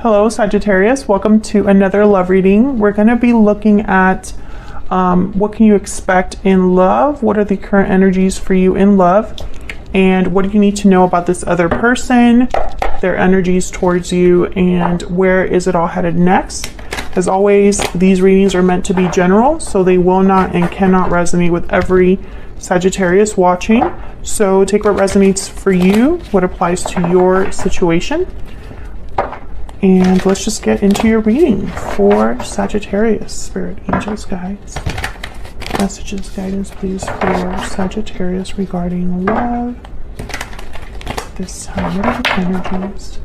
Hello, Sagittarius. Welcome to another love reading. We're going to be looking at what can you expect in love? What are the current energies for you in love? And what do you need to know about this other person, their energies towards you, and where is it all headed next? As always, these readings are meant to be general, so they will not and cannot resonate with every Sagittarius watching. So take what resonates for you, what applies to your situation. And let's just get into your reading for Sagittarius. Spirit, angels, guides, messages, guidance, please, for Sagittarius regarding love. This time, what are the energies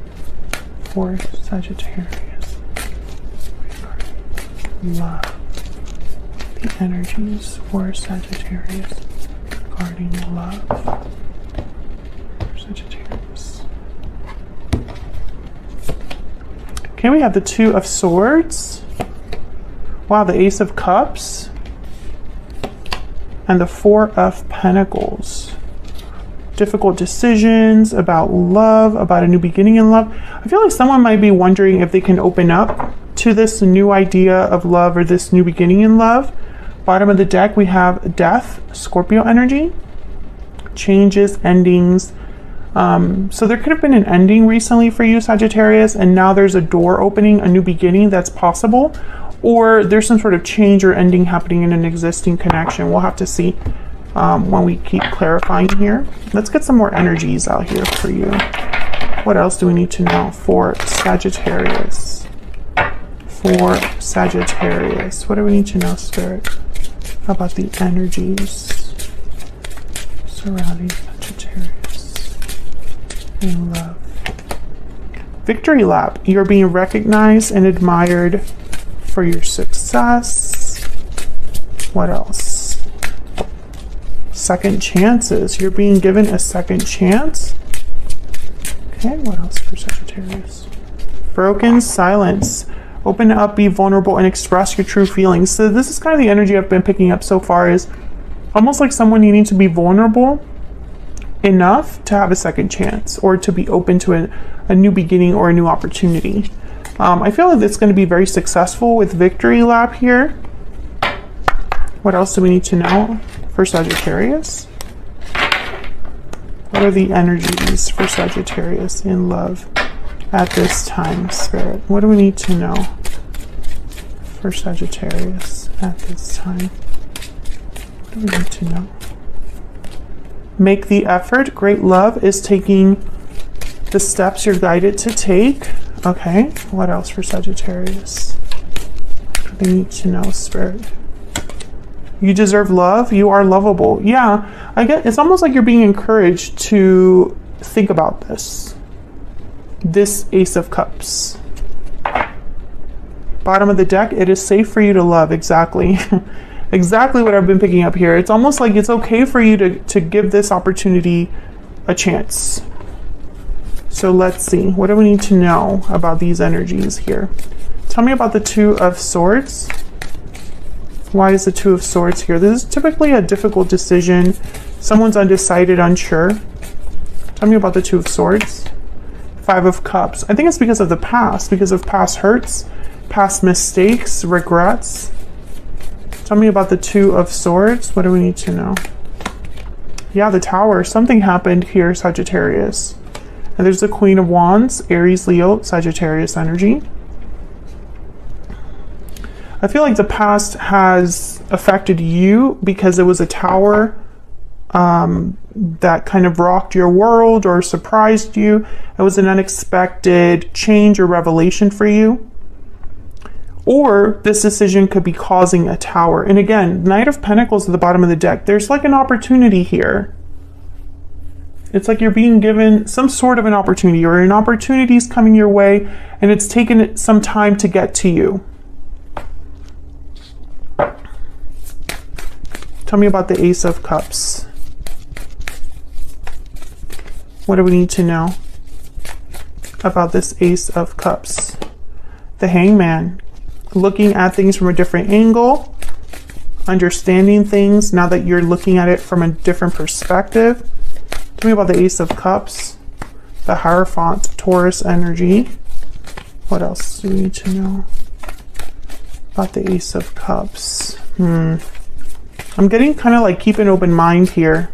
for Sagittarius regarding love? The energies for Sagittarius regarding love. For Sagittarius. Okay, we have the Two of Swords. Wow, the Ace of Cups. And the Four of Pentacles. Difficult decisions about love, about a new beginning in love. I feel like someone might be wondering if they can open up to this new idea of love or this new beginning in love. Bottom of the deck, we have Death, Scorpio energy. Changes, endings. So there could have been an ending recently for you, Sagittarius, and now there's a door opening, a new beginning that's possible, or there's some sort of change or ending happening in an existing connection. We'll have to see when we keep clarifying here. Let's get some more energies out here for you. What else do we need to know for Sagittarius? For Sagittarius, what do we need to know, Spirit, about the energies surrounding Sagittarius? In love. Victory lap. You're being recognized and admired for your success. What else? Second chances. You're being given a second chance. Okay, what else for Sagittarius? Broken silence. Open up, be vulnerable, and express your true feelings. So this is kind of the energy I've been picking up so far, is almost like someone needing to be vulnerable enough to have a second chance or to be open to a new beginning or a new opportunity. I feel like it's going to be very successful with victory lap here. What else do we need to know for Sagittarius? What are the energies for Sagittarius in love at this time, Spirit? What do we need to know for Sagittarius at this time? What do we need to know? Make the effort. Great love is taking the steps you're guided to take. Okay, what else for Sagittarius? What do they need to know, Spirit? You deserve love. You are lovable. Yeah, I get it's almost like you're being encouraged to think about this. This Ace of Cups. Bottom of the deck, it is safe for you to love. Exactly. Exactly what I've been picking up here. It's almost like it's okay for you to give this opportunity a chance. So let's see. What do we need to know about these energies here? Tell me about the Two of Swords. Why is the Two of Swords here? This is typically a difficult decision. Someone's undecided, unsure. Tell me about the Two of Swords. Five of Cups. I think it's because of the past, because of past hurts, past mistakes, regrets. Tell me about the Two of Swords. What do we need to know? Yeah, the Tower. Something happened here, Sagittarius. And there's the Queen of Wands, Aries, Leo, Sagittarius energy. I feel like the past has affected you because it was a tower that kind of rocked your world or surprised you. It was an unexpected change or revelation for you. Or this decision could be causing a tower. And again, Knight of Pentacles at the bottom of the deck. There's like an opportunity here. It's like you're being given some sort of an opportunity, or an opportunity is coming your way and it's taken some time to get to you. Tell me about the Ace of Cups. What do we need to know about this Ace of Cups? The Hangman. Looking at things from a different angle, understanding things now that you're looking at it from a different perspective. Tell me about the Ace of Cups, the Hierophant, Taurus energy. What else do we need to know about the Ace of Cups? I'm getting kind of like keep an open mind here.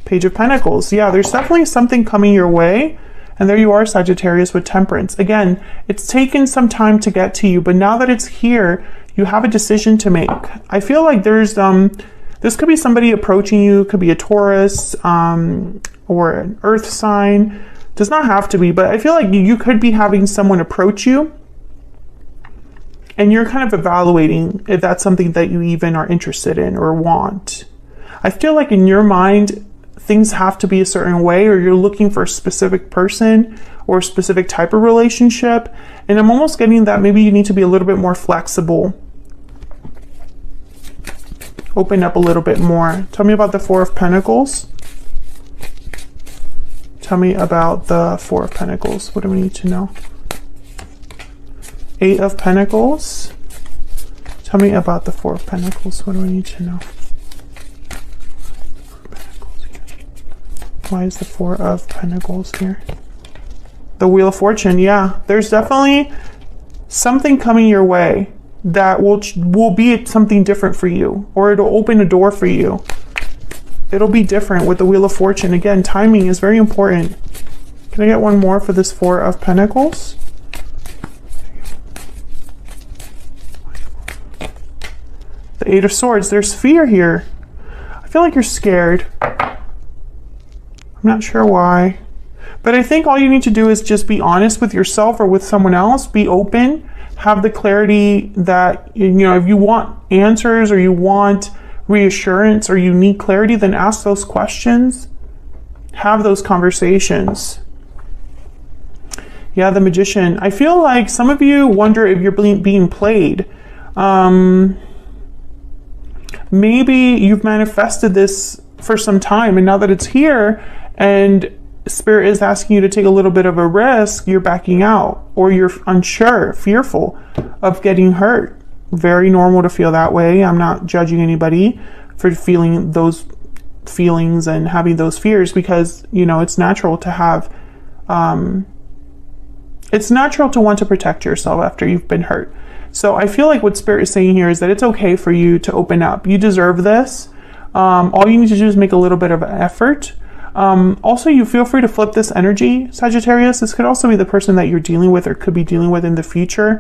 Page of Pentacles. Yeah, there's definitely something coming your way. And there you are, Sagittarius, with Temperance. Again, it's taken some time to get to you, but now that it's here, you have a decision to make. I feel like there's, this could be somebody approaching you, could be a Taurus, or an earth sign. Does not have to be, but I feel like you could be having someone approach you and you're kind of evaluating if that's something that you even are interested in or want. I feel like in your mind, things have to be a certain way, or you're looking for a specific person or a specific type of relationship. And I'm almost getting that maybe you need to be a little bit more flexible. Open up a little bit more. Tell me about the Four of Pentacles. Tell me about the Four of Pentacles. What do we need to know? Eight of Pentacles. Tell me about the Four of Pentacles. What do we need to know? Why is the Four of Pentacles here? The Wheel of Fortune. Yeah, there's definitely something coming your way that will be something different for you, or it'll open a door for you. It'll be different with the Wheel of Fortune. Again, timing is very important. Can I get one more for this Four of Pentacles? The Eight of Swords. There's fear here. I feel like you're scared. I'm not sure why. But I think all you need to do is just be honest with yourself or with someone else. Be open. Have the clarity that, you know, if you want answers or you want reassurance or you need clarity, then ask those questions. Have those conversations. Yeah, the Magician. I feel like some of you wonder if you're being played. Maybe you've manifested this for some time, and now that it's here and Spirit is asking you to take a little bit of a risk, you're backing out, or you're unsure, fearful of getting hurt. Very normal to feel that way. I'm not judging anybody for feeling those feelings and having those fears, because, you know, it's natural to have, it's natural to want to protect yourself after you've been hurt. So I feel like what Spirit is saying here is that it's okay for you to open up. You deserve this. All you need to do is make a little bit of effort. Also, you feel free to flip this energy, Sagittarius. This could also be the person that you're dealing with or could be dealing with in the future,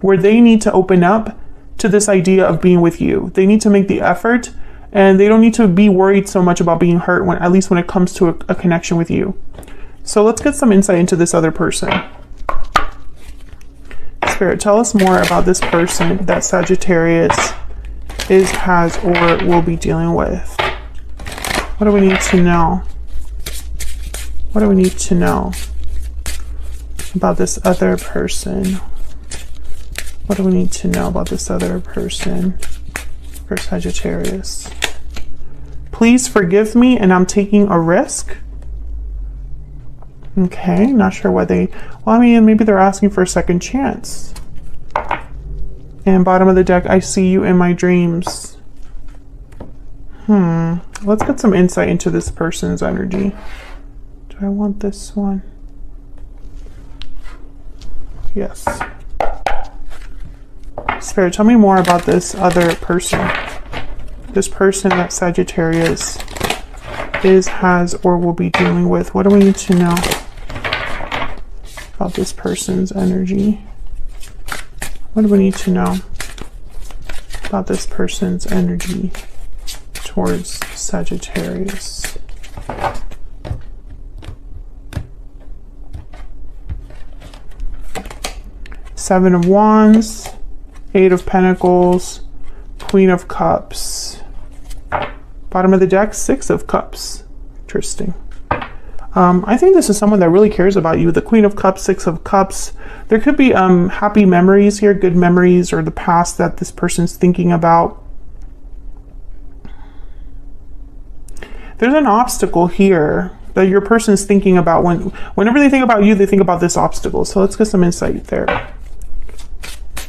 where they need to open up to this idea of being with you. They need to make the effort, and they don't need to be worried so much about being hurt, when, at least when it comes to a connection with you. So let's get some insight into this other person. Spirit, tell us more about this person that Sagittarius is, has, or will be dealing with. What do we need to know? What do we need to know about this other person? What do we need to know about this other person for Sagittarius? Please forgive me, and I'm taking a risk. Okay, not sure why they... Well, I mean, maybe they're asking for a second chance. And bottom of the deck, I see you in my dreams. Let's get some insight into this person's energy. Do I want this one? Yes. Spirit, tell me more about this other person. This person that Sagittarius is, has, or will be dealing with. What do we need to know about this person's energy? What do we need to know about this person's energy towards Sagittarius? Seven of Wands, Eight of Pentacles, Queen of Cups. Bottom of the deck, Six of Cups. Interesting. I think this is someone that really cares about you. The Queen of Cups, Six of Cups. There could be happy memories here, good memories, or the past that this person's thinking about. There's an obstacle here that your person's thinking about. Whenever they think about you, they think about this obstacle. So let's get some insight there.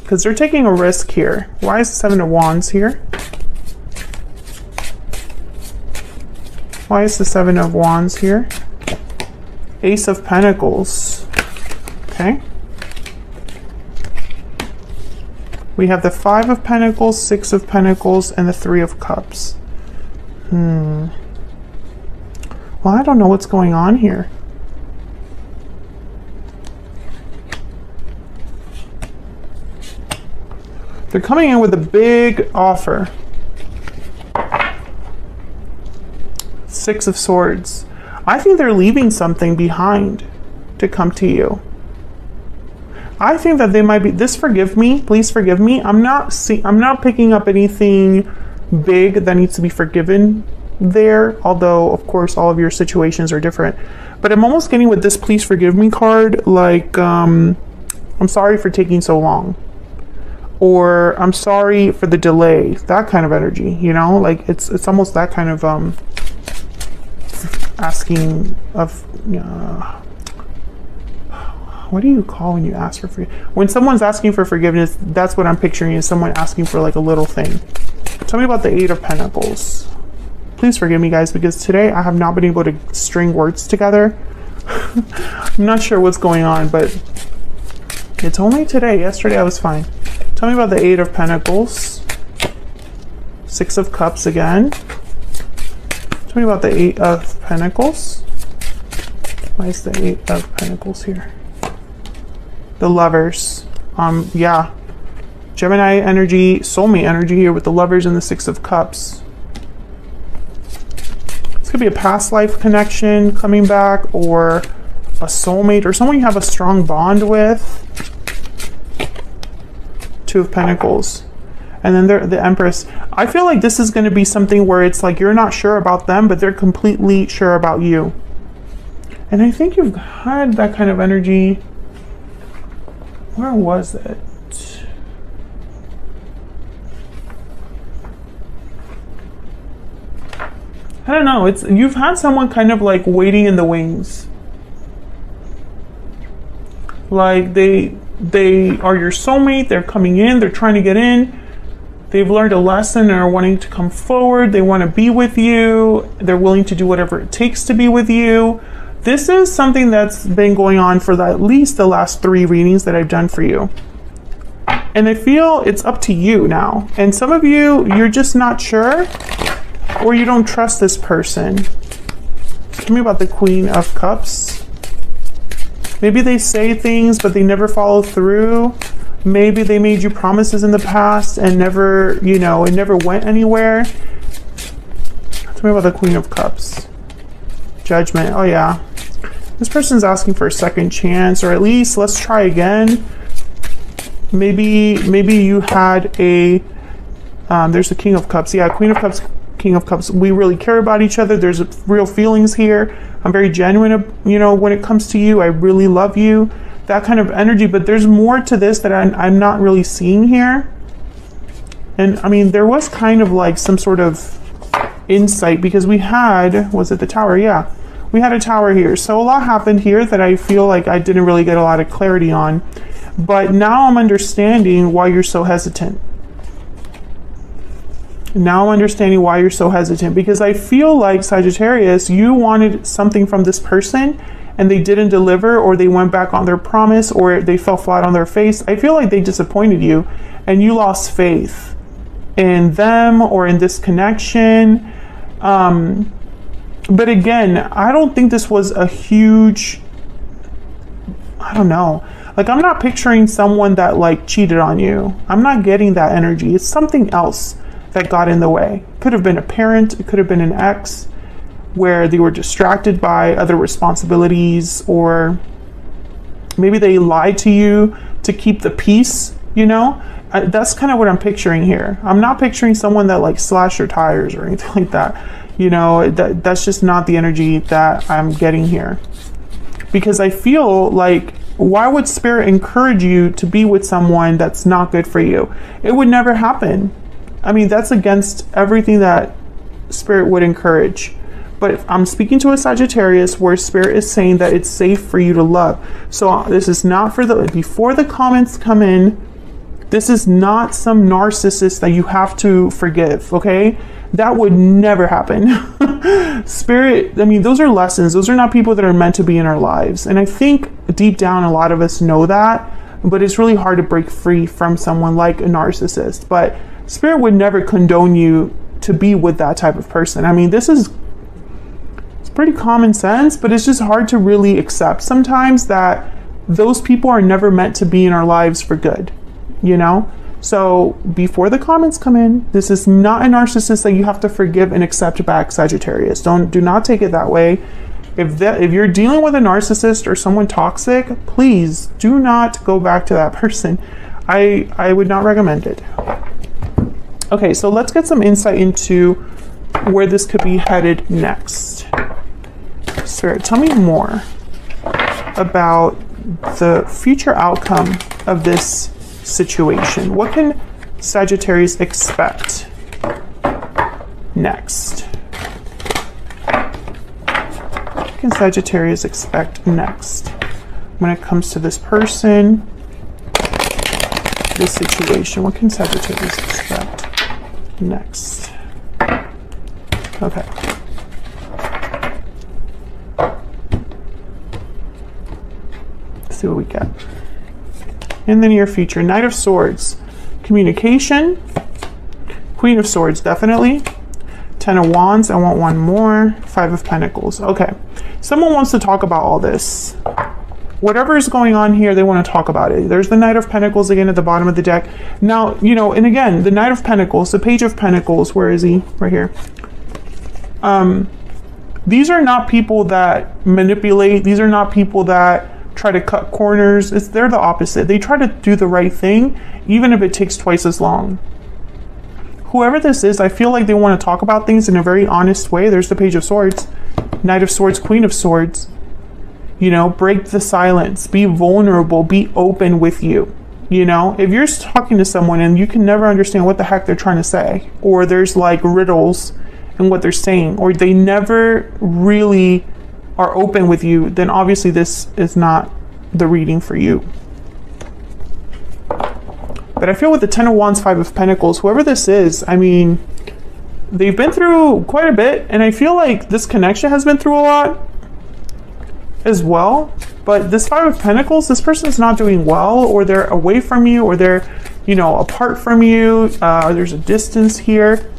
Because they're taking a risk here. Why is the Seven of Wands here? Why is the Seven of Wands here? Ace of Pentacles. Okay. We have the 5 of Pentacles, 6 of Pentacles, and the 3 of Cups. Well, I don't know what's going on here. They're coming in with a big offer. 6 of Swords. I think they're leaving something behind to come to you. I think that they might be, forgive me, please forgive me. I'm not picking up anything big that needs to be forgiven there, although of course all of your situations are different. But I'm almost getting with this please forgive me card, like I'm sorry for taking so long. Or I'm sorry for the delay, that kind of energy, you know, like it's almost that kind of asking of what do you call when you ask for when someone's asking for forgiveness? That's what I'm picturing, is someone asking for like a little thing. Tell me about the 8 of Pentacles. Please forgive me, guys, because today I have not been able to string words together. I'm not sure what's going on, but it's only today. Yesterday I was fine. Tell me about the 8 of Pentacles. 6 of Cups again. Tell me about the 8 of Pentacles. Why is the 8 of Pentacles here? The Lovers. Yeah. Gemini energy, soulmate energy here with the Lovers and the 6 of Cups. This could be a past life connection coming back, or a soulmate, or someone you have a strong bond with. 2 of Pentacles. And then the Empress. I feel like this is going to be something where it's like you're not sure about them, but they're completely sure about you. And I think you've had that kind of energy. Where was it? I don't know. You've had someone kind of like waiting in the wings. Like they are your soulmate. They're coming in. They're trying to get in. They've learned a lesson and are wanting to come forward. They want to be with you. They're willing to do whatever it takes to be with you. This is something that's been going on for at least the last 3 readings that I've done for you. And I feel it's up to you now. And some of you, you're just not sure, or you don't trust this person. Tell me about the Queen of Cups. Maybe they say things, but they never follow through. Maybe they made you promises in the past and never, it never went anywhere. Tell me about the Queen of Cups. Judgment. Oh yeah. This person's asking for a second chance, or at least let's try again. Maybe you had a, there's the King of Cups. Yeah, Queen of Cups, King of Cups. We really care about each other. There's real feelings here. I'm very genuine, when it comes to you. I really love you. That kind of energy, but there's more to this that I'm not really seeing here. And I mean, there was kind of like some sort of insight, because we had, was it the Tower? Yeah, we had a Tower here. So a lot happened here that I feel like I didn't really get a lot of clarity on. But now I'm understanding why you're so hesitant. Now I'm understanding why you're so hesitant, because I feel like, Sagittarius, you wanted something from this person and they didn't deliver, or they went back on their promise, or they fell flat on their face. I feel like they disappointed you and you lost faith in them or in this connection. But again, I don't think this was a huge, I don't know. Like, I'm not picturing someone that like cheated on you. I'm not getting that energy. It's something else that got in the way. Could have been a parent. It could have been an ex, where they were distracted by other responsibilities, or maybe they lied to you to keep the peace, That's kind of what I'm picturing here. I'm not picturing someone that like slashed your tires or anything like that. That's just not the energy that I'm getting here. Because I feel like, why would Spirit encourage you to be with someone that's not good for you? It would never happen. I mean, that's against everything that Spirit would encourage. But I'm speaking to a Sagittarius where Spirit is saying that it's safe for you to love. So this is not before the comments come in, this is not some narcissist that you have to forgive, okay? That would never happen. Spirit, I mean, those are lessons. Those are not people that are meant to be in our lives. And I think deep down, a lot of us know that. but it's really hard to break free from someone like a narcissist. But Spirit would never condone you to be with that type of person. I mean, it's pretty common sense, but it's just hard to really accept sometimes that those people are never meant to be in our lives for good, you know? So before the comments come in, this is not a narcissist that you have to forgive and accept back, Sagittarius. Do not take it that way. If you're dealing with a narcissist or someone toxic, please do not go back to that person. I would not recommend it. Okay, so let's get some insight into where this could be headed next. Spirit, tell me more about the future outcome of this situation. What can Sagittarius expect next? What can Sagittarius expect next when it comes to this person, this situation? What can Sagittarius expect next? Okay. Let's see what we get. In the near future, Knight of Swords, communication, Queen of Swords, definitely. 10 of Wands, I want one more. 5 of Pentacles. Okay. Someone wants to talk about all this. Whatever is going on here, they want to talk about it. There's the Knight of Pentacles again at the bottom of the deck. Now, you know, and again, the Knight of Pentacles, the Page of Pentacles, where is he? Right here. These are not people that manipulate. These are not people that try to cut corners. They're the opposite. They try to do the right thing, even if it takes twice as long. Whoever this is, I feel like they want to talk about things in a very honest way. There's the Page of Swords, Knight of Swords, Queen of Swords. You know, break the silence, be vulnerable, be open with you. You know, if you're talking to someone and you can never understand what the heck they're trying to say, or there's like riddles in what they're saying, or they never really are open with you, then obviously this is not the reading for you. But I feel with the 10 of Wands, 5 of Pentacles, whoever this is, I mean, they've been through quite a bit, and I feel like this connection has been through a lot as well. But this 5 of Pentacles, this person's not doing well, or they're away from you, or they're, you know, apart from you. There's a distance here.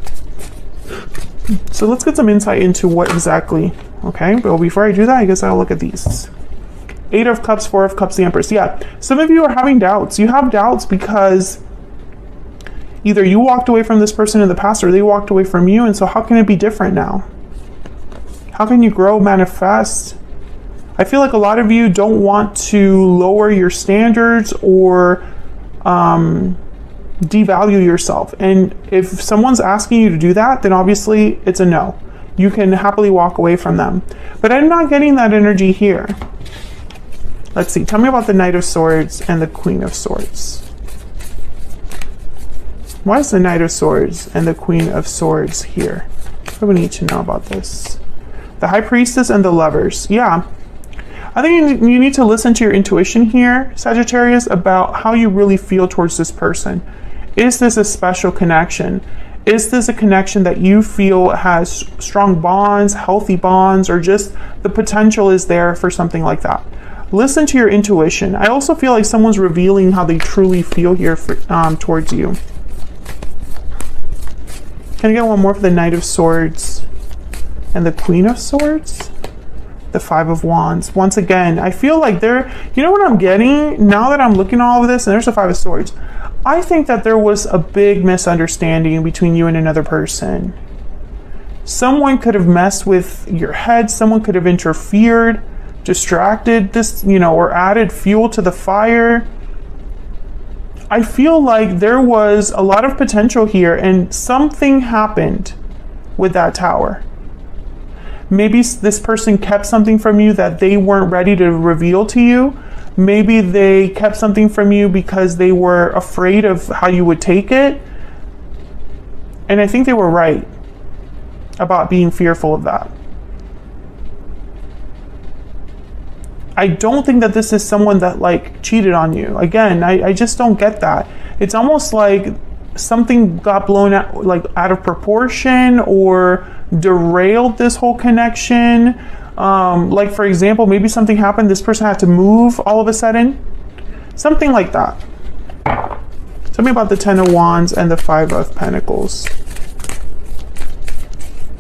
So let's get some insight into what exactly. Okay, but before I do that, I guess I'll look at these. 8 of Cups, 4 of Cups, the Empress. Yeah, some of you are having doubts. You have doubts because either you walked away from this person in the past or they walked away from you. And so how can it be different now? How can you grow, manifest? I feel like a lot of you don't want to lower your standards or devalue yourself. And if someone's asking you to do that, then obviously it's a no. You can happily walk away from them. But I'm not getting that energy here. Let's see. Tell me about the Knight of Swords and the Queen of Swords. Why is the Knight of Swords and the Queen of Swords here? What do we need to know about this? The High Priestess and the Lovers. Yeah. I think you need to listen to your intuition here, Sagittarius, about how you really feel towards this person. Is this a special connection? Is this a connection that you feel has strong bonds, healthy bonds, or just the potential is there for something like that? Listen to your intuition. I also feel like someone's revealing how they truly feel here towards you. Can I get one more for the Knight of Swords and the Queen of Swords? The 5 of Wands. Once again, I feel like you know what I'm getting now that I'm looking at all of this, and there's the 5 of Swords. I think that there was a big misunderstanding between you and another person. Someone could have messed with your head. Someone could have interfered, distracted this, you know, or added fuel to the fire. I feel like there was a lot of potential here, and something happened with that tower. Maybe this person kept something from you that they weren't ready to reveal to you. Maybe they kept something from you because they were afraid of how you would take it. And I think they were right about being fearful of that. I don't think that this is someone that like cheated on you. Again, I just don't get that. It's almost like something got blown out, like out of proportion, or derailed this whole connection. Like for example, maybe something happened, this person had to move all of a sudden. Something like that. Tell me about the Ten of Wands and the Five of Pentacles.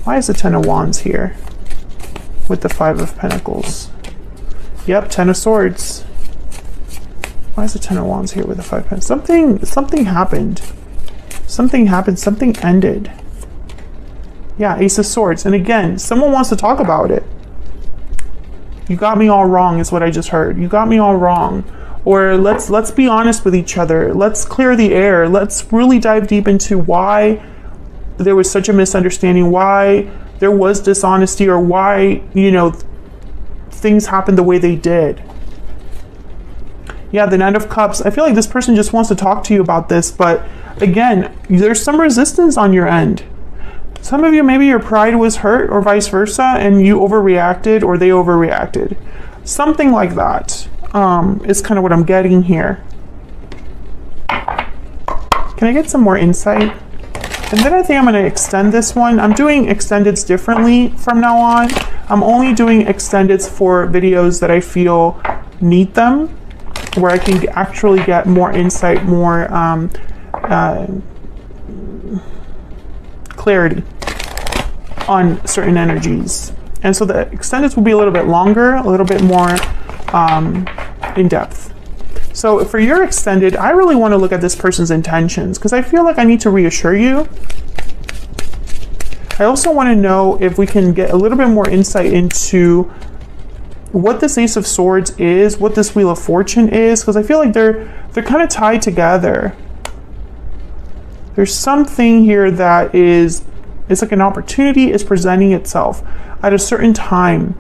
Why is the Ten of Wands here with the Five of Pentacles? Yep, Ten of Swords. Why is the Ten of Wands here with the Five of Pentacles? Something happened. Something happened. Something ended. Yeah, Ace of Swords. And again, someone wants to talk about it. You got me all wrong is what I just heard. You got me all wrong. Or let's be honest with each other. Let's clear the air. Let's really dive deep into why there was such a misunderstanding, why there was dishonesty, or why, you know, things happened the way they did. Yeah, the Knight of Cups. I feel like this person just wants to talk to you about this, but again, there's some resistance on your end. Some of you, maybe your pride was hurt or vice versa, and you overreacted or they overreacted. Something like that is kind of what I'm getting here. Can I get some more insight? And then I think I'm going to extend this one. I'm doing extendeds differently from now on. I'm only doing extendeds for videos that I feel need them, where I can actually get more insight, more clarity on certain energies. And so the extendeds will be a little bit longer, a little bit more in depth. So for your extended, I really want to look at this person's intentions because I feel like I need to reassure you. I also want to know if we can get a little bit more insight into what this Ace of Swords is, what this Wheel of Fortune is, because I feel like they're kind of tied together. There's something here that it's like an opportunity is presenting itself at a certain time.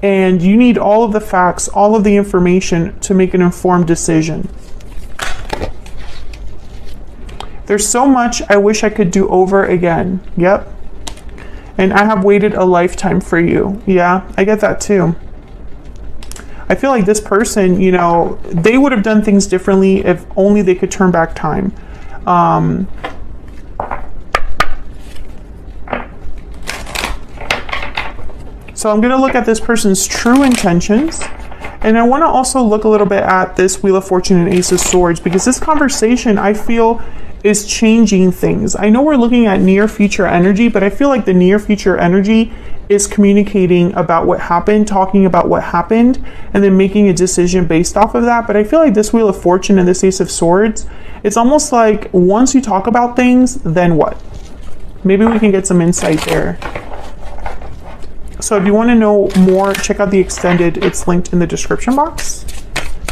And you need all of the facts, all of the information to make an informed decision. There's so much I wish I could do over again. Yep. And I have waited a lifetime for you. Yeah, I get that too. I feel like this person, you know, they would have done things differently if only they could turn back time. So I'm going to look at this person's true intentions. And I want to also look a little bit at this Wheel of Fortune and Ace of Swords, because this conversation, I feel, is changing things. I know we're looking at near future energy, but I feel like the near future energy is communicating about what happened, talking about what happened, and then making a decision based off of that. But I feel like this Wheel of Fortune and this Ace of Swords, it's almost like once you talk about things, then what? Maybe we can get some insight there. So if you want to know more, check out the extended. It's linked in the description box.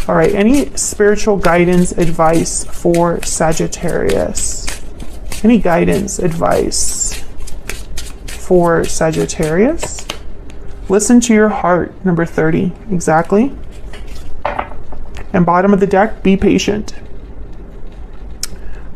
All right, any spiritual guidance, advice for Sagittarius? Any guidance, advice for Sagittarius? Listen to your heart, number 30, exactly. And bottom of the deck, be patient.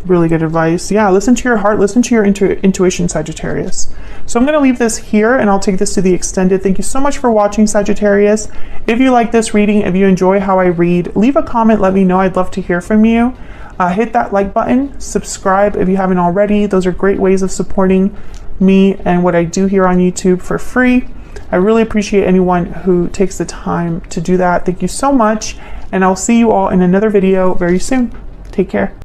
Really good advice. Yeah, listen to your heart, listen to your intuition, Sagittarius. So I'm going to leave this here and I'll take this to the extended. Thank you so much for watching, Sagittarius. If you like this reading, if you enjoy how I read, leave a comment, let me know. I'd love to hear from you. Hit that like button, subscribe if you haven't already. Those are great ways of supporting me and what I do here on YouTube for free. I really appreciate anyone who takes the time to do that. Thank you so much, and I'll see you all in another video very soon. Take care.